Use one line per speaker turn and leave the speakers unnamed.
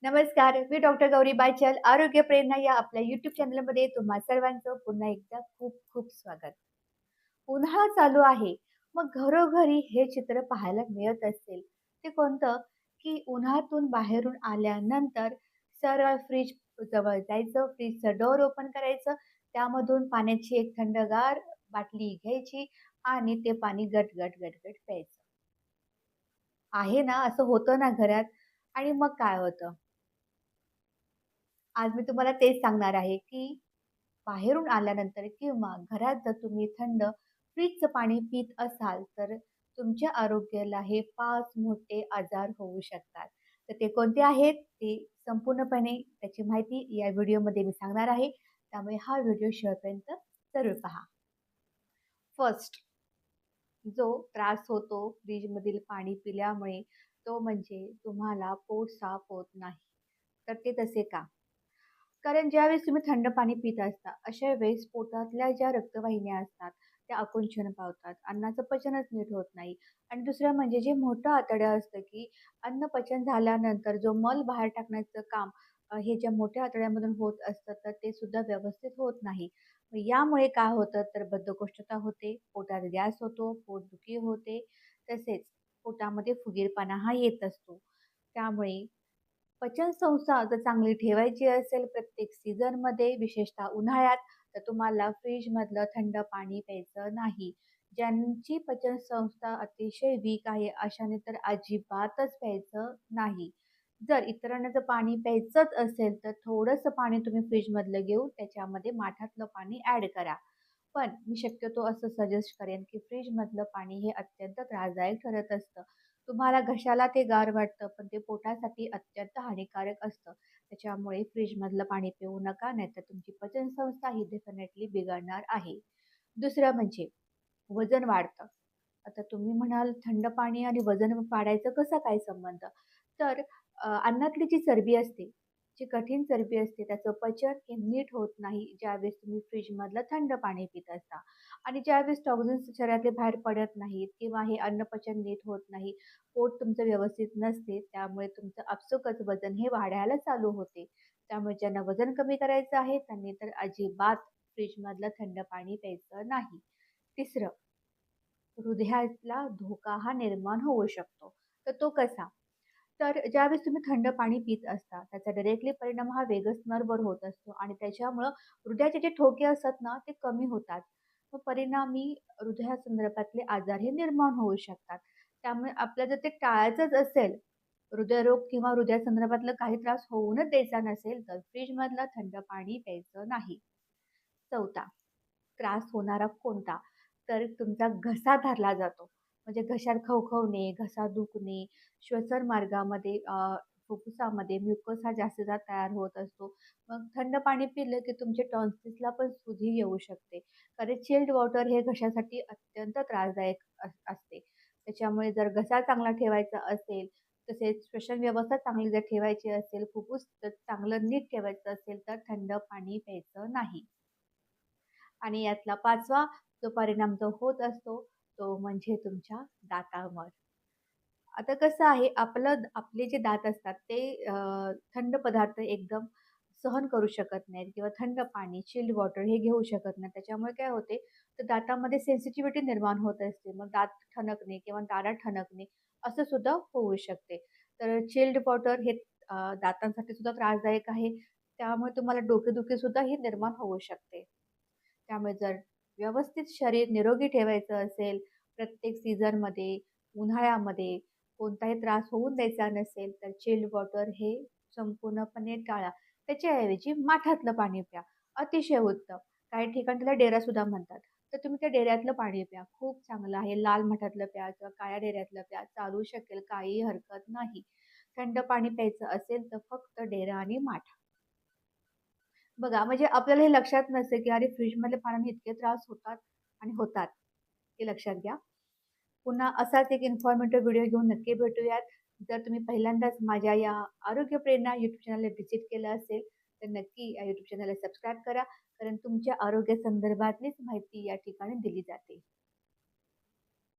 नमस्कार, मी डॉक्टर गौरी बायचल. आरोग्य प्रेरणा या आपल्या YouTube चॅनलमध्ये तुम्हा सर्वांचं पुन्हा एकदा खूप खूप स्वागत. उन्हाळा चालू आहे. मग घरोघरी हे चित्र पाहायला मिळत असेल. ते कोणतं? की उन्हातून बाहेरून आल्यानंतर सरळ फ्रिज जवळ जायचं, फ्रिजचं डोअर ओपन करायचं, त्यामधून पाण्याची एक थंडगार बाटली घ्यायची आणि ते पाणी गट प्यायचं. आहे ना, असं होतं ना घरात आणि मग काय होतं? आज मी तुम्हाला तेच सांगणार आहे, की बाहेरून आल्यानंतर किंवा घरात जर तुम्ही थंड फ्रिजचं पाणी पीत असाल, तर तुमच्या आरोग्याला हे 5 मोठे आजार होऊ शकतात. तर ते कोणते आहेत, ते संपूर्णपणे त्याची माहिती या व्हिडिओमध्ये मी सांगणार आहे. त्यामुळे हा व्हिडिओ शेवटपर्यंत जरूर पहा. फर्स्ट जो त्रास होतो फ्रीजमधील पाणी पिल्यामुळे, तो म्हणजे तुम्हाला पोट साफ होत नाही. तर ते तसे का? कारण ज्यावेळेस तुम्ही थंड पाणी पित असता, अशा वेळेस पोटातल्या ज्या रक्तवाहिन्या असतात, त्या आकुंचन पावतात. अन्नाचं पचनच नीट होत नाही आणि दुसरं म्हणजे जे मोठं आतडं असतं, की अन्न पचन झाल्यानंतर जो मल बाहेर टाकण्याचं काम हे ज्या मोठ्या आतड्यामधून होत असतं, तर ते सुद्धा व्यवस्थित होत नाही. मग यामुळे काय होतं, तर बद्धकोष्ठता होते, पोटात गॅस होतो, पोटदुखी होते, तसेच पोटामध्ये फुगीरपणा हा येत असतो. त्यामुळे पचनसंस्था जर चांगली ठेवायची असेल प्रत्येक सीझनमध्ये, विशेषतः उन्हाळ्यात, तर तुम्हाला फ्रीजमधलं थंड पाणी प्यायचं नाही. ज्यांची पचनसंस्था अतिशय वीक आहे, अशाने तर अजिबातच प्यायचं नाही. जर इतरांना जर पाणी प्यायचंच असेल, तर थोडंसं पाणी तुम्ही फ्रीजमधलं घेऊन त्याच्यामध्ये माठातलं पाणी ॲड करा. पण मी शक्यतो असं सजेस्ट करेन, की फ्रिजमधलं पाणी हे अत्यंत त्रासदायक ठरत असतं. तुम्हाला घशाला ते गार वाटतं, पण ते पोटासाठी अत्यंत हानिकारक असतं. त्याच्यामुळे फ्रिजमधलं पाणी पिऊ नका, नाहीतर तुमची पचनसंस्था ही डेफिनेटली बिघडणार आहे. दुसरं म्हणजे वजन वाढतं. आता तुम्ही म्हणाल थंड पाणी आणि वजन वाढायचं कसा काय संबंध? तर अन्नातली जी चरबी असते, जी कठीण चरबी असते त्याचं पचन हे नीट होत नाही ज्यावेळेस तुम्ही फ्रिजमधलं थंड पाणी पित असता आणि ज्यावेळेस टॉक्झिन्स शरीरातले बाहेर पडत नाहीत किंवा हे अन्नपचन नीट होत नाही, पोट तुमचं व्यवस्थित नसते, त्यामुळे तुमचं आपसुकच वजन हे वाढायला चालू होते. त्यामुळे ज्यांना वजन कमी करायचं आहे त्यांनी तर अजिबात फ्रिजमधलं थंड पाणी प्यायचं नाही. तिसरं, हृदयाला धोका हा निर्माण होऊ शकतो. तर तो कसा? तर ज्यावेळेस तुम्ही थंड पाणी पीत असता, त्याचा डायरेक्टली परिणाम हा वेगस नर्व्हवर होत असतो आणि त्याच्यामुळं हृदयाचे जे ठोके असतात ना, ते कमी होतात. मग परिणामी हृदयासंदर्भातले आजार हे निर्माण होऊ शकतात. त्यामुळे आपल्याला जर ते टाळायचंच असेल, हृदयरोग किंवा हृदयासंदर्भातलं काही त्रास होऊनच द्यायचा नसेल, तर फ्रिजमधलं थंड पाणी प्यायचं नाही. चौथा, त्रास होणारा कोणता? तर तुमचा घसा धरला जातो. म्हणजे घशात खवखवणे, घसा दुखणे, श्वसन मार्गामध्ये फुफ्फुसामध्ये म्युकस हा जास्तीत तयार होत असतो. मग थंड पाणी पिलं की तुमच्या टॉन्सिल्सला पण सुजी येऊ शकते. कारण चिल्ड वॉटर हे घशासाठी अत्यंत त्रासदायक असते. त्याच्यामुळे जर घसा चांगला ठेवायचा असेल, तसेच श्वसन व्यवस्था चांगली जर ठेवायची असेल, फुफ्फुस जर चांगलं नीट ठेवायचं असेल, तर थंड पाणी प्यायचं नाही. आणि यातला 5वा जो परिणाम जो होत असतो, तो म्हणजे तुमच्या दातांवर. आता कसं आहे, आपले जे दात असतात ते थंड पदार्थ एकदम सहन करू शकत नाहीत किंवा थंड पाणी, चिल्ड वॉटर हे घेऊ शकत नाही. त्याच्यामुळे काय होते, तर दातामध्ये सेन्सिटिव्हिटी निर्माण होत असते. मग दात ठणकणे किंवा दाढा ठणकणे असं सुद्धा होऊ शकते. तर चिल्ड वॉटर हे दातांसाठी सुद्धा त्रासदायक आहे. त्यामुळे तुम्हाला डोकेदुखी सुद्धा ही निर्माण होऊ शकते. त्यामुळे जर व्यवस्थित शरीर निरोगी ठेवायचं असेल, प्रत्येक सीझनमध्ये, उन्हाळ्यामध्ये कोणताही त्रास होऊन द्यायचा नसेल, तर चिल्ड वॉटर हे संपूर्णपणे टाळा. त्याच्याऐवजी माठातलं पाणी प्या. अतिशय उत्तम. काही ठिकाणी त्याला डेरासुद्धा म्हणतात. तर तुम्ही त्या डेऱ्यातलं पाणी प्या. खूप चांगलं आहे. लाल माठातलं प्या किंवा काळ्या डेऱ्यातलं प्या. चालू शकेल, काहीही हरकत नाही. थंड पाणी प्यायचं असेल, तर फक्त डेरा आणि माठ. बघा, म्हणजे आपल्याला हे लक्षात नसते, की अरे फ्रिजमधल्या पाण्याने इतके त्रास होतात आणि होतात. हे लक्षात घ्या. पुन्हा असाच एक इन्फॉर्मेटिव्ह व्हिडिओ घेऊन नक्की भेटूयात. जर तुम्ही पहिल्यांदाच माझ्या या आरोग्य प्रेरणा यूट्यूब चॅनलला व्हिजिट केलं असेल, तर नक्की या यूट्यूब चॅनलला सबस्क्राईब करा. कारण तुमच्या आरोग्यासंदर्भातलीच माहिती या ठिकाणी दिली जाते.